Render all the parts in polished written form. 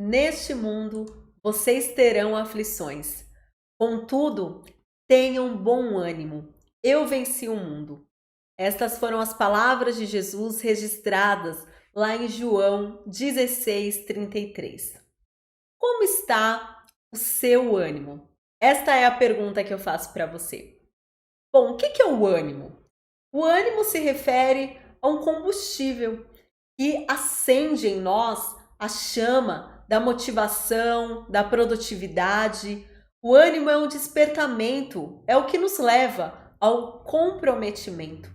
Neste mundo vocês terão aflições. Contudo, tenham bom ânimo. Eu venci o mundo. Estas foram as palavras de Jesus registradas lá em João 16:33. Como está o seu ânimo? Esta é a pergunta que eu faço para você. Bom, o que é o ânimo? O ânimo se refere a um combustível que acende em nós a chama da motivação, da produtividade. O ânimo é um despertamento, é o que nos leva ao comprometimento.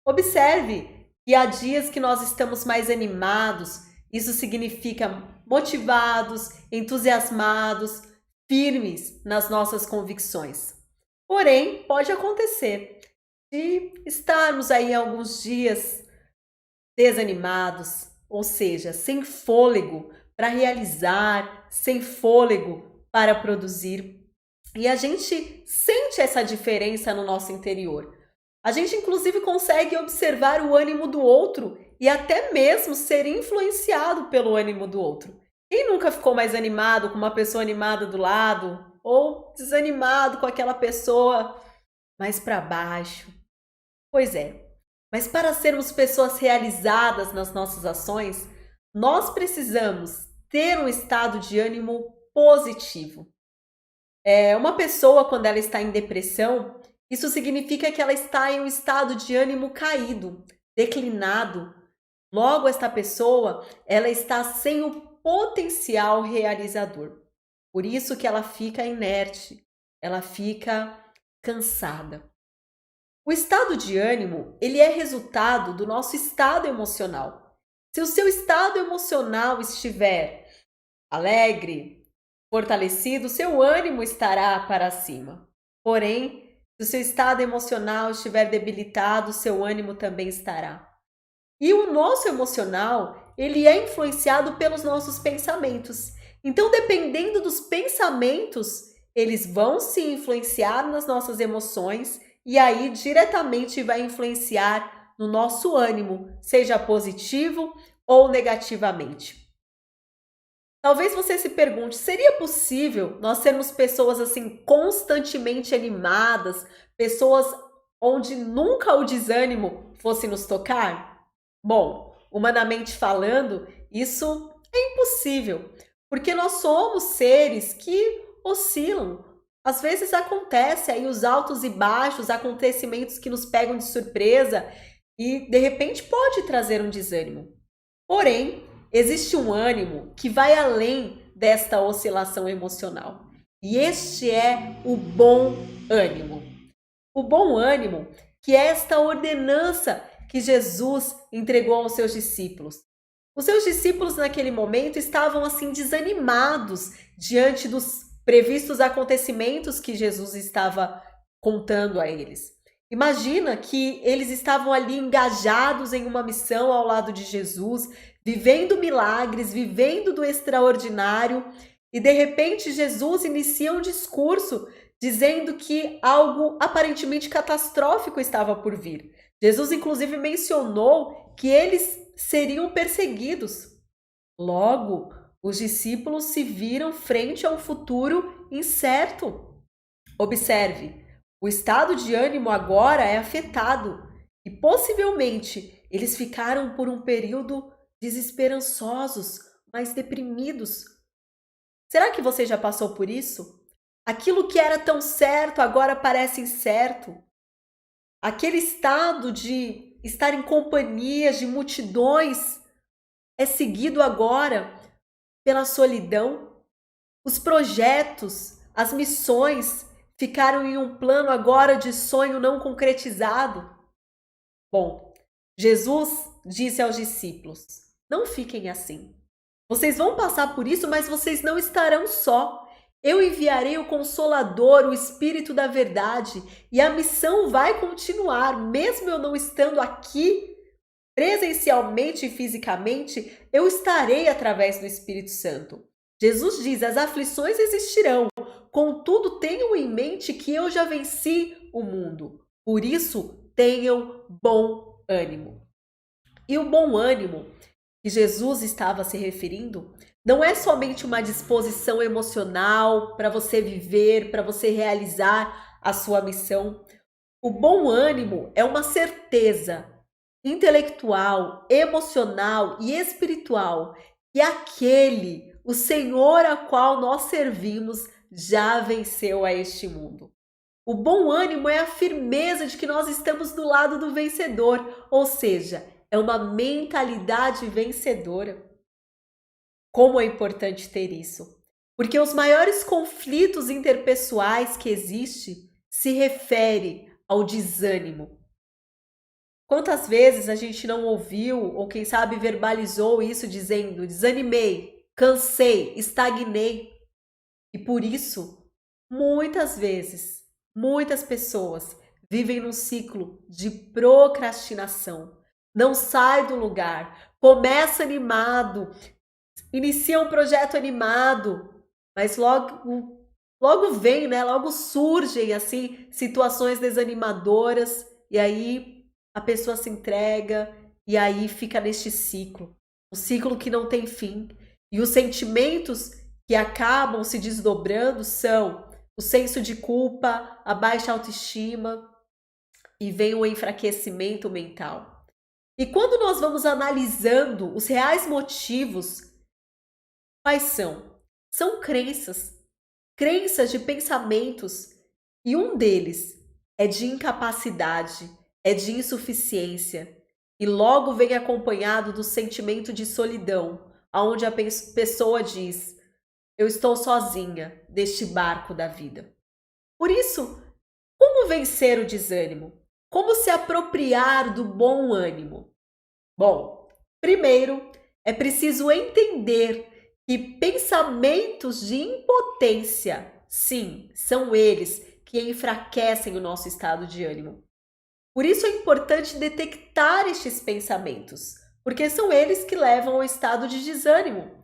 Observe que há dias que nós estamos mais animados, isso significa motivados, entusiasmados, firmes nas nossas convicções. Porém, pode acontecer de estarmos aí alguns dias desanimados, ou seja, sem fôlego para realizar, sem fôlego para produzir. E a gente sente essa diferença no nosso interior. A gente, inclusive, consegue observar o ânimo do outro e até mesmo ser influenciado pelo ânimo do outro. Quem nunca ficou mais animado com uma pessoa animada do lado ou desanimado com aquela pessoa mais para baixo? Pois é, mas para sermos pessoas realizadas nas nossas ações, nós precisamos ter um estado de ânimo positivo. Uma pessoa, quando ela está em depressão, isso significa que ela está em um estado de ânimo caído, declinado. Logo, esta pessoa, ela está sem o potencial realizador. Por isso que ela fica inerte, ela fica cansada. O estado de ânimo, ele é resultado do nosso estado emocional. Se o seu estado emocional estiver alegre, fortalecido, seu ânimo estará para cima. Porém, se o seu estado emocional estiver debilitado, seu ânimo também estará. E o nosso emocional, ele é influenciado pelos nossos pensamentos. Então, dependendo dos pensamentos, eles vão se influenciar nas nossas emoções e aí diretamente vai influenciar no nosso ânimo, seja positivo ou negativamente. Talvez você se pergunte, seria possível nós sermos pessoas assim constantemente animadas, pessoas onde nunca o desânimo fosse nos tocar? Bom, humanamente falando, isso é impossível, porque nós somos seres que oscilam. Às vezes acontece aí os altos e baixos, acontecimentos que nos pegam de surpresa e de repente pode trazer um desânimo. Porém, existe um ânimo que vai além desta oscilação emocional. E este é o bom ânimo. O bom ânimo, que é esta ordenança que Jesus entregou aos seus discípulos. Os seus discípulos naquele momento estavam assim desanimados diante dos previstos acontecimentos que Jesus estava contando a eles. Imagina que eles estavam ali engajados em uma missão ao lado de Jesus, vivendo milagres, vivendo do extraordinário, e de repente Jesus inicia um discurso dizendo que algo aparentemente catastrófico estava por vir. Jesus, inclusive, mencionou que eles seriam perseguidos. Logo, os discípulos se viram frente a um futuro incerto. Observe, o estado de ânimo agora é afetado e possivelmente eles ficaram por um período desesperançosos, mais deprimidos. Será que você já passou por isso? Aquilo que era tão certo agora parece incerto. Aquele estado de estar em companhias de multidões é seguido agora pela solidão. Os projetos, as missões ficaram em um plano agora de sonho não concretizado. Bom, Jesus disse aos discípulos: não fiquem assim. Vocês vão passar por isso, mas vocês não estarão só. Eu enviarei o Consolador, o Espírito da Verdade, e a missão vai continuar, mesmo eu não estando aqui presencialmente e fisicamente, eu estarei através do Espírito Santo. Jesus diz: as aflições existirão, contudo tenham em mente que eu já venci o mundo. Por isso, tenham bom ânimo. E o bom ânimo, que Jesus estava se referindo não é somente uma disposição emocional para você viver, para você realizar a sua missão. O bom ânimo é uma certeza intelectual, emocional e espiritual que aquele, o Senhor a qual nós servimos, já venceu a este mundo. O bom ânimo é a firmeza de que nós estamos do lado do vencedor, ou seja, é uma mentalidade vencedora. Como é importante ter isso? Porque os maiores conflitos interpessoais que existem se refere ao desânimo. Quantas vezes a gente não ouviu, ou quem sabe verbalizou isso dizendo: desanimei, cansei, estagnei. E por isso, muitas vezes, muitas pessoas vivem num ciclo de procrastinação. Não sai do lugar, começa animado, inicia um projeto animado, mas logo vem, né? Logo surgem assim situações desanimadoras e aí a pessoa se entrega e aí fica neste ciclo, um ciclo que não tem fim. E os sentimentos que acabam se desdobrando são o senso de culpa, a baixa autoestima e vem o enfraquecimento mental. E quando nós vamos analisando os reais motivos, quais são? São crenças, crenças de pensamentos, e um deles é de incapacidade, é de insuficiência, e logo vem acompanhado do sentimento de solidão, onde a pessoa diz: eu estou sozinha neste barco da vida. Por isso, como vencer o desânimo? Como se apropriar do bom ânimo? Bom, primeiro é preciso entender que pensamentos de impotência, sim, são eles que enfraquecem o nosso estado de ânimo. Por isso é importante detectar estes pensamentos, porque são eles que levam ao estado de desânimo.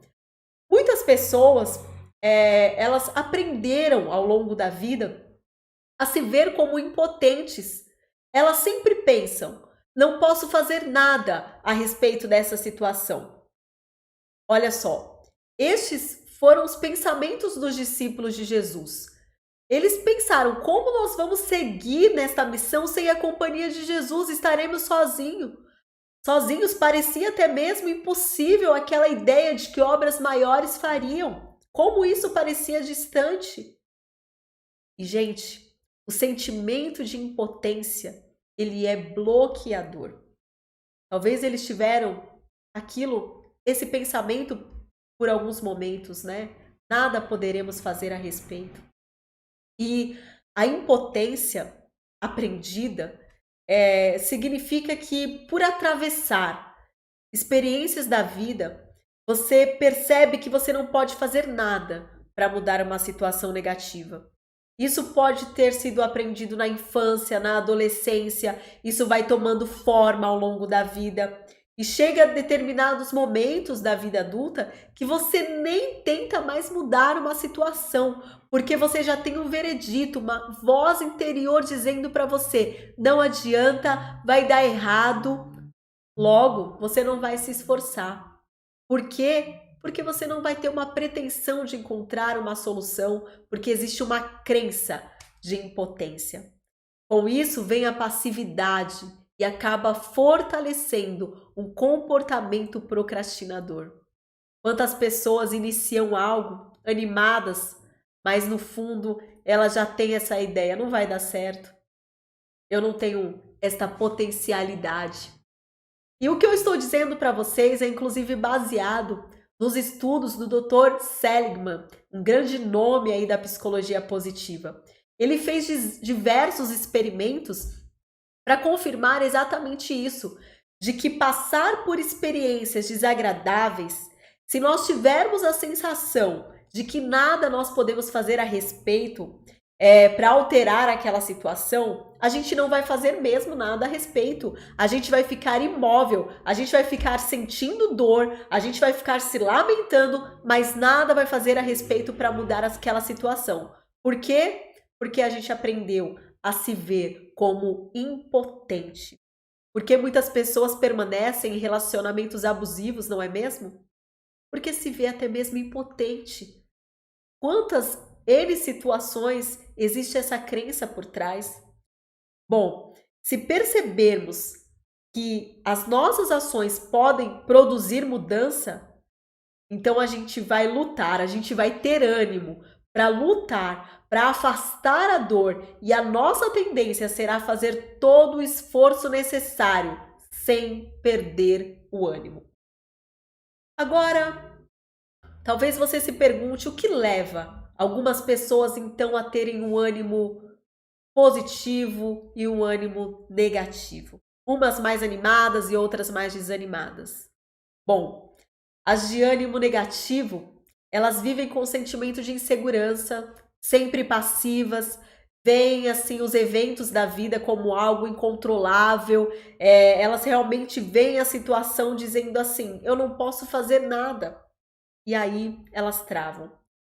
Muitas pessoas, elas aprenderam ao longo da vida a se ver como impotentes. Elas sempre pensam: não posso fazer nada a respeito dessa situação. Olha só, estes foram os pensamentos dos discípulos de Jesus. Eles pensaram: como nós vamos seguir nesta missão sem a companhia de Jesus? Estaremos sozinhos. Sozinhos, parecia até mesmo impossível aquela ideia de que obras maiores fariam. Como isso parecia distante. E, gente, o sentimento de impotência, ele é bloqueador. Talvez eles tiveram esse pensamento por alguns momentos, né? Nada poderemos fazer a respeito. E a impotência aprendida significa que, por atravessar experiências da vida, você percebe que você não pode fazer nada para mudar uma situação negativa. Isso pode ter sido aprendido na infância, na adolescência, isso vai tomando forma ao longo da vida. E chega a determinados momentos da vida adulta que você nem tenta mais mudar uma situação, porque você já tem um veredito, uma voz interior dizendo para você: não adianta, vai dar errado, logo você não vai se esforçar. Por quê? Porque você não vai ter uma pretensão de encontrar uma solução, porque existe uma crença de impotência. Com isso vem a passividade e acaba fortalecendo um comportamento procrastinador. Quantas pessoas iniciam algo animadas, mas no fundo ela já tem essa ideia: não vai dar certo, eu não tenho esta potencialidade. E o que eu estou dizendo para vocês é inclusive baseado nos estudos do Dr. Seligman, um grande nome aí da psicologia positiva. Ele fez diversos experimentos para confirmar exatamente isso, de que passar por experiências desagradáveis, se nós tivermos a sensação de que nada nós podemos fazer a respeito, para alterar aquela situação, a gente não vai fazer mesmo nada a respeito. A gente vai ficar imóvel, a gente vai ficar sentindo dor, a gente vai ficar se lamentando, mas nada vai fazer a respeito para mudar aquela situação. Por quê? Porque a gente aprendeu a se ver como impotente. Por que muitas pessoas permanecem em relacionamentos abusivos, não é mesmo? Porque se vê até mesmo impotente. Quantas N situações existe essa crença por trás? Bom, se percebermos que as nossas ações podem produzir mudança, então a gente vai lutar, a gente vai ter ânimo para lutar, para afastar a dor, e a nossa tendência será fazer todo o esforço necessário sem perder o ânimo. Agora, talvez você se pergunte o que leva algumas pessoas então a terem um ânimo positivo e um ânimo negativo. Umas mais animadas e outras mais desanimadas. Bom, as de ânimo negativo, elas vivem com um sentimento de insegurança, sempre passivas, veem assim os eventos da vida como algo incontrolável, elas realmente veem a situação dizendo assim, eu não posso fazer nada. E aí elas travam.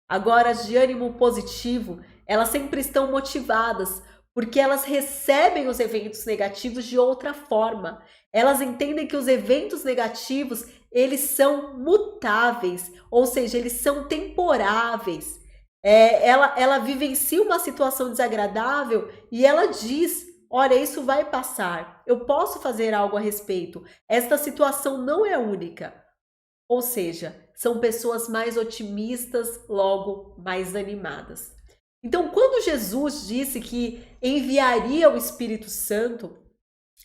Agora, as de ânimo positivo, elas sempre estão motivadas, porque elas recebem os eventos negativos de outra forma. Elas entendem que os eventos negativos, eles são mutáveis, ou seja, eles são temporáveis. Ela vivencia uma situação desagradável e ela diz, olha, isso vai passar, eu posso fazer algo a respeito, esta situação não é única. Ou seja, são pessoas mais otimistas, logo mais animadas. Então, quando Jesus disse que enviaria o Espírito Santo,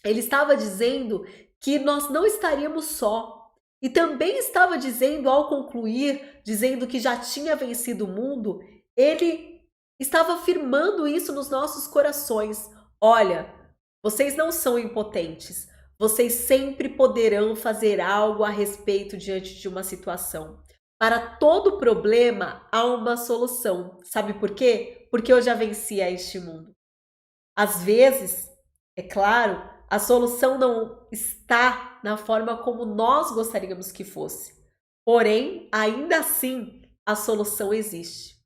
ele estava dizendo que nós não estaríamos só. E também estava dizendo, ao concluir, dizendo que já tinha vencido o mundo, ele estava afirmando isso nos nossos corações. Olha, vocês não são impotentes. Vocês sempre poderão fazer algo a respeito diante de uma situação. Para todo problema há uma solução. Sabe por quê? Porque eu já venci a este mundo. Às vezes, é claro, a solução não está na forma como nós gostaríamos que fosse. Porém, ainda assim, a solução existe.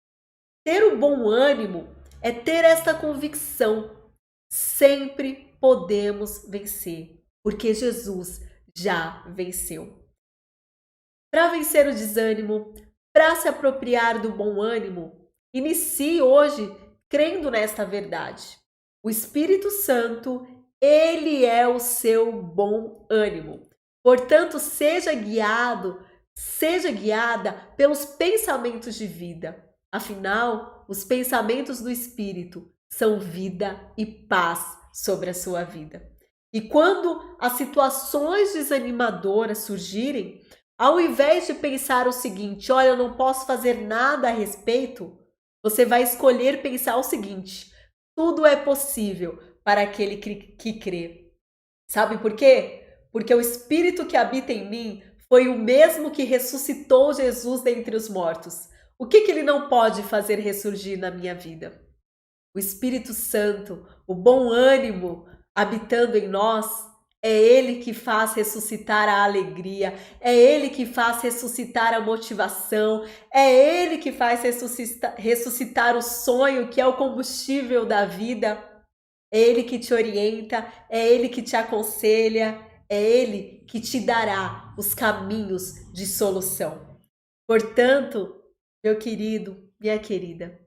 Ter o bom ânimo é ter esta convicção. Sempre podemos vencer, porque Jesus já venceu. Para vencer o desânimo, para se apropriar do bom ânimo, inicie hoje crendo nesta verdade. O Espírito Santo, ele é o seu bom ânimo. Portanto, seja guiada pelos pensamentos de vida. Afinal, os pensamentos do Espírito são vida e paz sobre a sua vida. E quando as situações desanimadoras surgirem, ao invés de pensar o seguinte, olha, eu não posso fazer nada a respeito, você vai escolher pensar o seguinte, tudo é possível para aquele que crê. Sabe por quê? Porque o Espírito que habita em mim foi o mesmo que ressuscitou Jesus dentre os mortos. O que ele não pode fazer ressurgir na minha vida? O Espírito Santo, o bom ânimo habitando em nós, é ele que faz ressuscitar a alegria, é ele que faz ressuscitar a motivação, é ele que faz ressuscitar o sonho, que é o combustível da vida. É ele que te orienta, é ele que te aconselha, é ele que te dará os caminhos de solução. Portanto, meu querido, minha querida,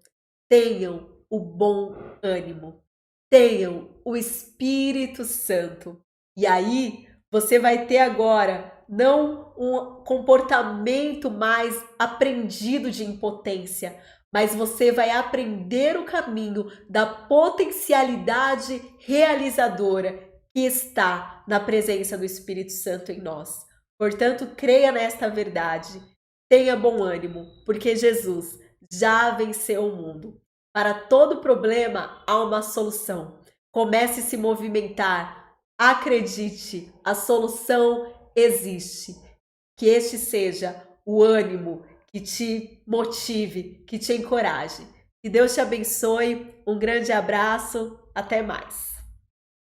tenham o bom ânimo, tenham o Espírito Santo. E aí, você vai ter agora não um comportamento mais aprendido de impotência, mas você vai aprender o caminho da potencialidade realizadora que está na presença do Espírito Santo em nós. Portanto, creia nesta verdade, tenha bom ânimo, porque Jesus já venceu o mundo. Para todo problema há uma solução. Comece a se movimentar. Acredite, a solução existe. Que este seja o ânimo que te motive, que te encoraje. Que Deus te abençoe. Um grande abraço. Até mais.